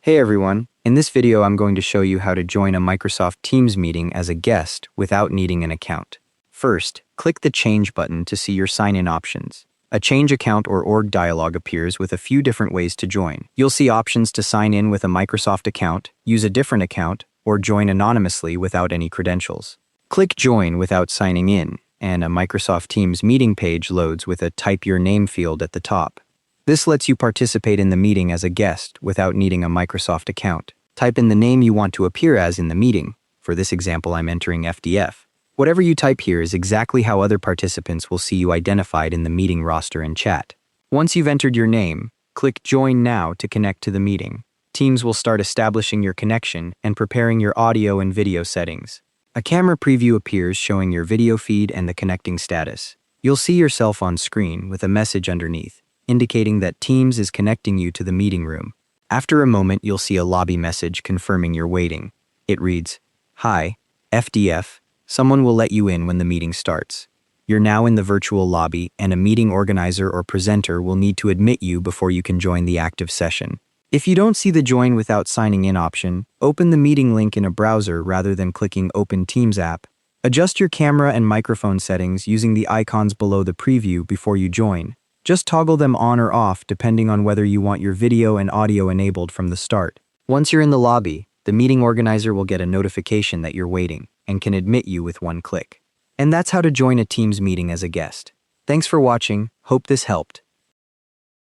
Hey everyone, in this video I'm going to show you how to join a Microsoft Teams meeting as a guest without needing an account. First, click the Change button to see your sign-in options. A Change Account or Org dialog appears with a few different ways to join. You'll see options to sign in with a Microsoft account, use a different account, or join anonymously without any credentials. Click Join without signing in, and a Microsoft Teams meeting page loads with a Type Your Name field at the top. This lets you participate in the meeting as a guest without needing a Microsoft account. Type in the name you want to appear as in the meeting. For this example, I'm entering FDF. Whatever you type here is exactly how other participants will see you identified in the meeting roster and chat. Once you've entered your name, click Join Now to connect to the meeting. Teams will start establishing your connection and preparing your audio and video settings. A camera preview appears showing your video feed and the connecting status. You'll see yourself on screen with a message underneath, indicating that Teams is connecting you to the meeting room. After a moment, you'll see a lobby message confirming you're waiting. It reads, "Hi, FDF. Someone will let you in when the meeting starts. You're now in the virtual lobby, and a meeting organizer or presenter will need to admit you before you can join the active session." If you don't see the Join without signing in option, open the meeting link in a browser rather than clicking Open Teams app. Adjust your camera and microphone settings using the icons below the preview before you join. Just toggle them on or off depending on whether you want your video and audio enabled from the start. Once you're in the lobby, the meeting organizer will get a notification that you're waiting and can admit you with one click. And that's how to join a Teams meeting as a guest. Thanks for watching. Hope this helped.